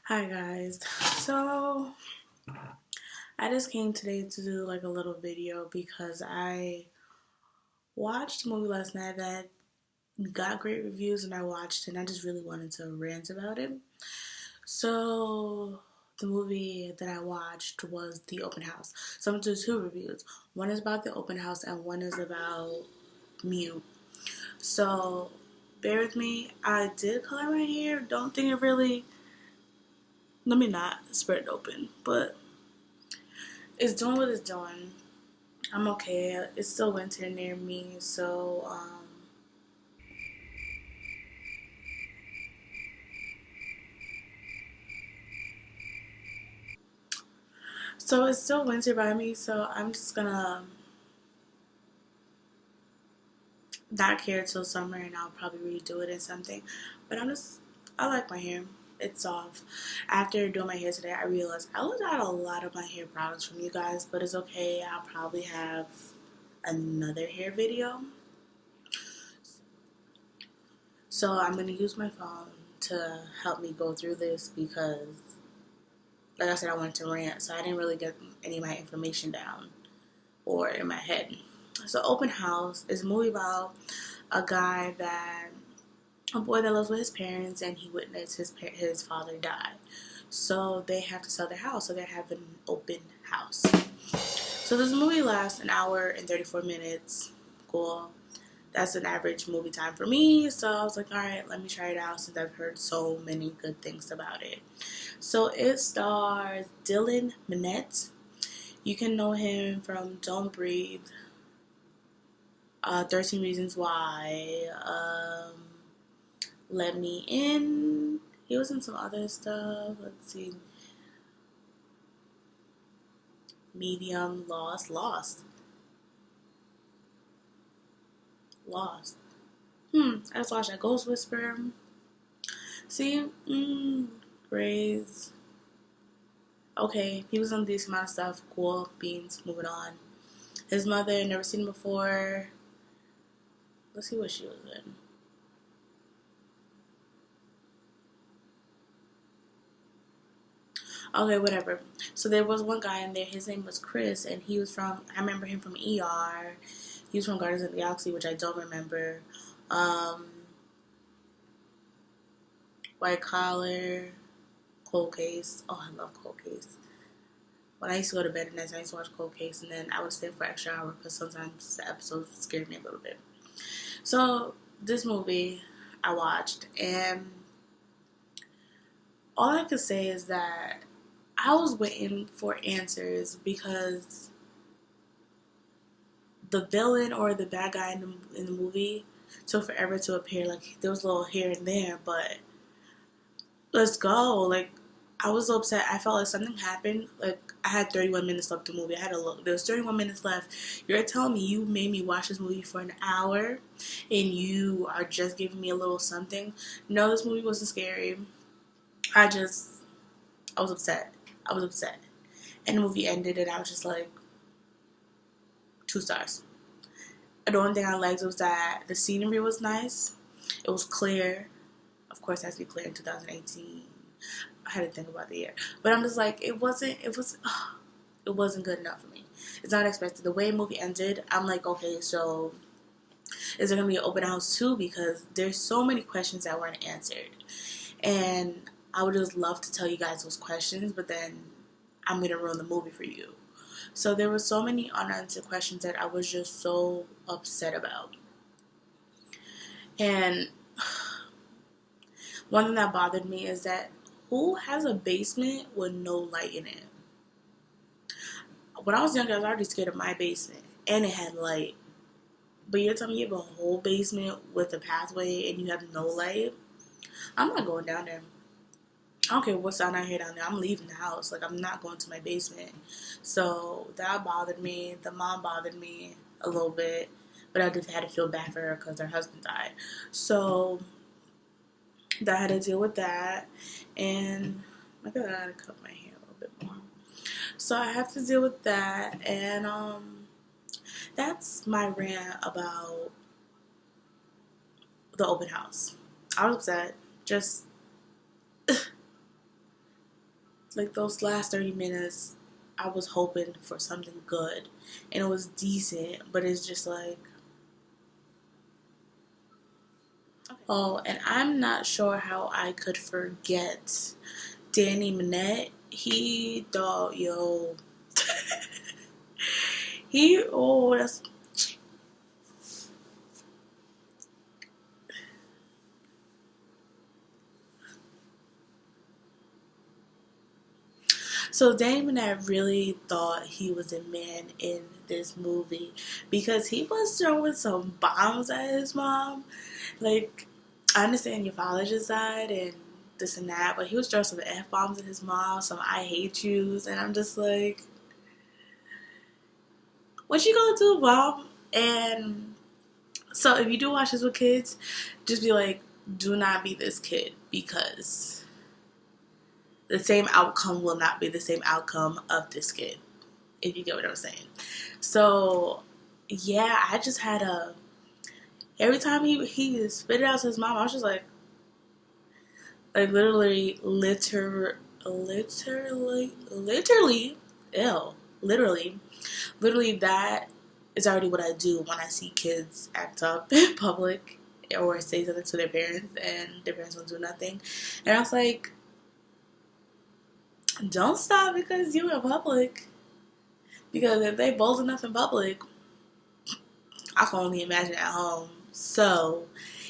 Hi guys. So I just came today to do like a little video because I watched a movie last night that got great reviews and I watched it and I just really wanted to rant about it. So the movie that I watched was The Open House. So I'm gonna do two reviews. One is about the open house and one is about Mute. So bear with me. I did color my hair. Don't think it really, let me not spread it open, but it's doing what it's doing. I'm okay. It's still winter near me, so it's still winter by me. So I'm just gonna not care till summer, and I'll probably redo it in something. But I like my hair. It's soft. After doing my hair today, I realized I looked at a lot of my hair products from you guys, but it's okay. I'll probably have another hair video. So I'm gonna use my phone to help me go through this because like I said, I wanted to rant, so I didn't really get any of my information down or in my head. So, Open House is a movie about a boy that lives with his parents, and he witnessed his father die. So they have to sell their house, so they have an open house. So this movie lasts an hour and 34 minutes. Cool. That's an average movie time for me. So I was like, all right, let me try it out since I've heard so many good things about it. So it stars Dylan Minnette. You can know him from Don't Breathe, 13 Reasons Why, Let Me In. He was in some other stuff. Let's see. Medium, Lost. I just watched that Ghost Whisperer. See, Grays. Okay, he was on decent amount of stuff. Cool beans. Moving on. His mother, never seen him before. Let's see what she was in. Okay, whatever. So there was one guy in there. His name was Chris, and I remember him from ER. He was from Guardians of the Galaxy, which I don't remember. White Collar, Cold Case. Oh, I love Cold Case. When I used to go to bed at night, I used to watch Cold Case, and then I would stay for an extra hour because sometimes the episodes scared me a little bit. So this movie I watched, and all I could say is that I was waiting for answers because the villain or the bad guy in the movie took forever to appear. Like there was a little here and there, but let's go. Like I was so upset. I felt like something happened. Like I had 31 minutes left to movie. I had to look. There was 31 minutes left. You're telling me you made me watch this movie for an hour, and you are just giving me a little something? No, this movie wasn't scary. I was upset. I was upset. And the movie ended, and I was just like, 2 stars. The only thing I liked was that the scenery was nice. It was clear. Of course, it has to be clear in 2018. I had to think about the year, but I'm just like, it wasn't good enough for me. It's not expected. The way the movie ended, I'm like, okay, so is there gonna be an open house too? Because there's so many questions that weren't answered, and I would just love to tell you guys those questions, but then I'm gonna ruin the movie for you. So there were so many unanswered questions that I was just so upset about. And one thing that bothered me is that who has a basement with no light in it? When I was younger, I was already scared of my basement, and it had light. But you're telling me you have a whole basement with a pathway and you have no light? I'm not going down there. I don't care what's down here down there. I'm leaving the house. Like, I'm not going to my basement. So that bothered me. The mom bothered me a little bit, but I just had to feel bad for her because her husband died. So I had to deal with that, and I think I gotta cut my hair a little bit more. So I have to deal with that, and that's my rant about the open house. I was upset. Just like those last 30 minutes, I was hoping for something good, and it was decent, but it's just like, okay. Oh, and I'm not sure how I could forget Danny Minette. He thought, yo, that's. So Damon, I really thought he was a man in this movie because he was throwing some bombs at his mom. Like, I understand your father just died and this and that, but he was throwing some F bombs at his mom, some I hate yous, and I'm just like, what you gonna do, mom? And so if you do watch this with kids, just be like, do not be this kid because the same outcome will not be the same outcome of this kid, if you get what I'm saying. So, yeah, I just had every time he spit it out to his mom, I was just like literally, ew, literally that is already what I do when I see kids act up in public or say something to their parents and their parents don't do nothing. And I was like, don't stop because you're in public. Because if they bold enough in public, I can only imagine at home. So,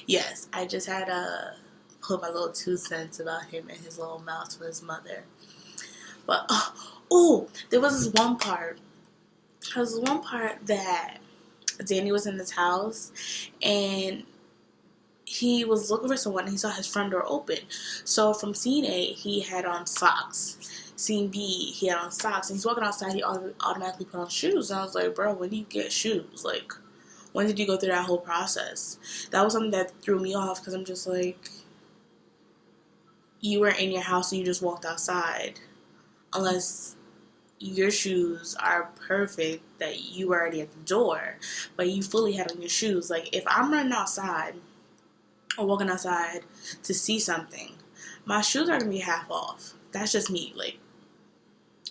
yes, I just had to put my little 2 cents about him and his little mouth to his mother. But, oh, there was this one part. There was one part that Danny was in his house and he was looking for someone and he saw his front door open. So from scene A, he had on socks. Scene B, he had on socks. And he's walking outside, he automatically put on shoes. And I was like, bro, when do you get shoes? Like, when did you go through that whole process? That was something that threw me off because I'm just like, you were in your house and you just walked outside. Unless your shoes are perfect that you were already at the door, but you fully had on your shoes. Like, if I'm running outside or walking outside to see something, my shoes are going to be half off. That's just me. Like,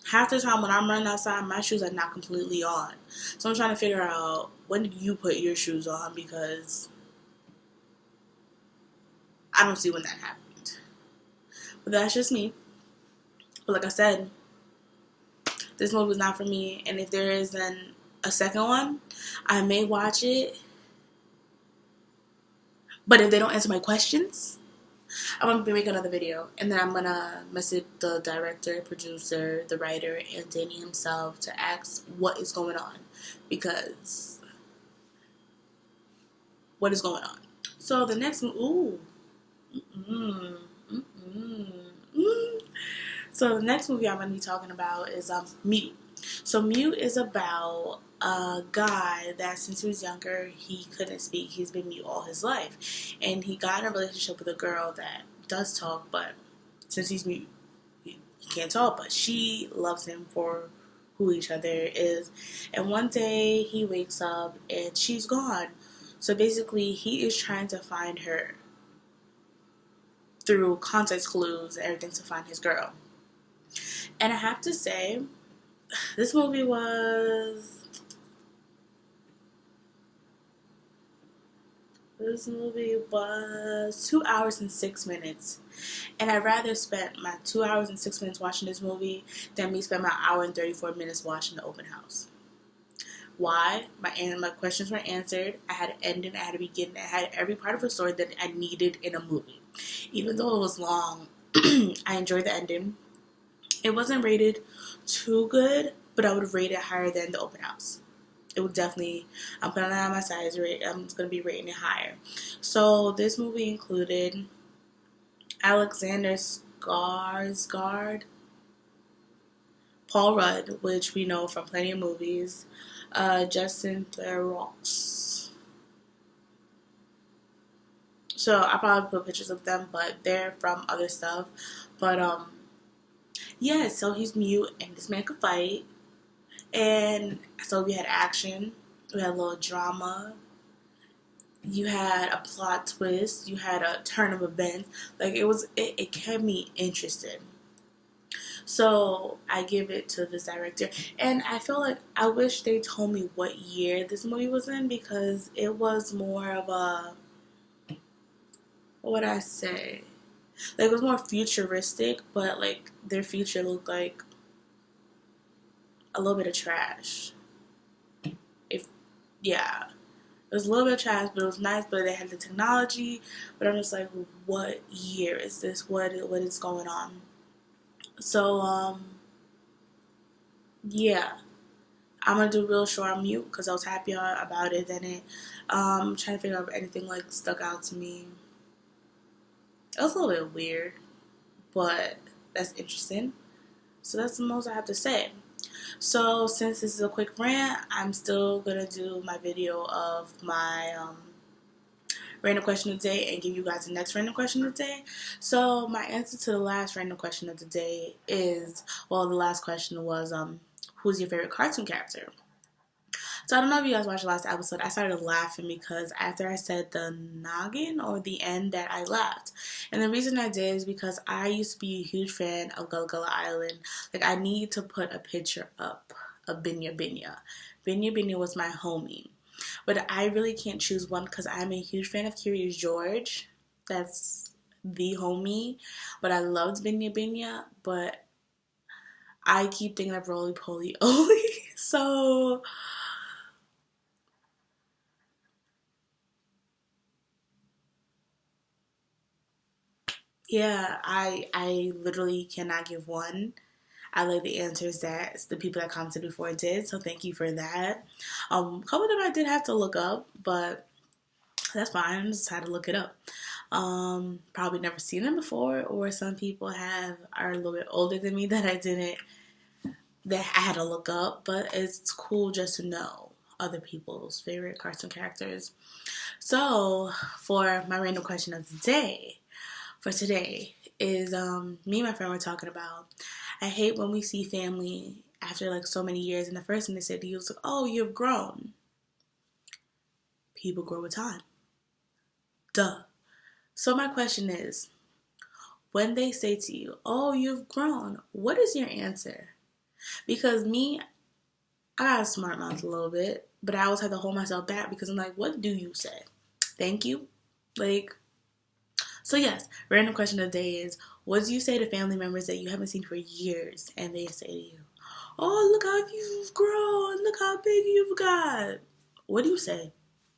half the time when I'm running outside, my shoes are not completely on. So I'm trying to figure out, when did you put your shoes on? Because I don't see when that happened. But that's just me. But like I said, this movie was not for me. And if there is a second one, I may watch it. But if they don't answer my questions, I'm going to be making another video. And then I'm going to message the director, producer, the writer, and Danny himself to ask what is going on. Because what is going on? So the next movie, So the next movie I'm going to be talking about is Mute. So Mute is about a guy that since he was younger, he couldn't speak. He's been mute all his life. And he got in a relationship with a girl that does talk, but since he's mute, he can't talk. But she loves him for who each other is. And one day he wakes up and she's gone. So basically he is trying to find her through context clues and everything to find his girl. And I have to say, this movie was 2 hours and 6 minutes. And I'd rather spend my 2 hours and 6 minutes watching this movie than me spend my hour and 34 minutes watching the open house. Why? My questions were answered. I had an ending, I had a beginning, I had every part of a story that I needed in a movie. Even though it was long, I enjoyed the ending. It wasn't rated too good, but I would rate it higher than the open house. It would definitely, I'm putting it on my size rate, I'm going to be rating it higher. So this movie included Alexander Skarsgård, Paul Rudd, which we know from plenty of movies, Justin Theroux. So I probably put pictures of them, but they're from other stuff. But yeah, so he's mute and this man could fight. And so we had action, we had a little drama, you had a plot twist, you had a turn of events. Like, it kept me interested. So I give it to this director, and I feel like I wish they told me what year this movie was in, because it was more of a, what would I say? Like, it was more futuristic, but like their future looked like a little bit of trash. If yeah, it was a little bit of trash, but it was nice. But they had the technology. But I'm just like, what year is this? What is going on? So yeah, I'm gonna do real short on mute because I was happy about it. Then it, trying to figure out if anything like stuck out to me. It was a little bit weird, but that's interesting. So that's the most I have to say. So since this is a quick rant, I'm still gonna do my video of my random question of the day and give you guys the next random question of the day. So my answer to the last random question of the day is, well, the last question was who's your favorite cartoon character? So I don't know if you guys watched the last episode. I started laughing because after I said the noggin or the end, that I laughed. And the reason I did is because I used to be a huge fan of Gullah Gullah Island. Like, I need to put a picture up of Binya Binya. Binya Binya was my homie. But I really can't choose one because I'm a huge fan of Curious George. That's the homie. But I loved Binya Binya. But I keep thinking of Roly Poly Oly. So yeah, I literally cannot give one. I like the answers that the people that commented before did, so thank you for that. A couple of them I did have to look up, but that's fine. I just had to look it up. Probably never seen them before, or some people are a little bit older than me that I had to look up. But it's cool just to know other people's favorite cartoon characters. So for my random question of the day for today is me and my friend were talking about, I hate when we see family after like so many years, and the first thing they said to you was like, oh, you've grown. People grow with time. Duh. So my question is, when they say to you, oh, you've grown, what is your answer? Because me, I got a smart mouth a little bit, but I always have to hold myself back because I'm like, what do you say? Thank you? Like, so yes, random question of the day is, what do you say to family members that you haven't seen for years and they say to you, oh, look how you've grown, look how big you've got. What do you say?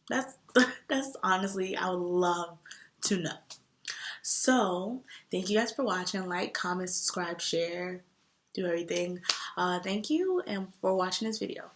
That's honestly, I would love to know. So, thank you guys for watching. Like, comment, subscribe, share, do everything. Thank you and for watching this video.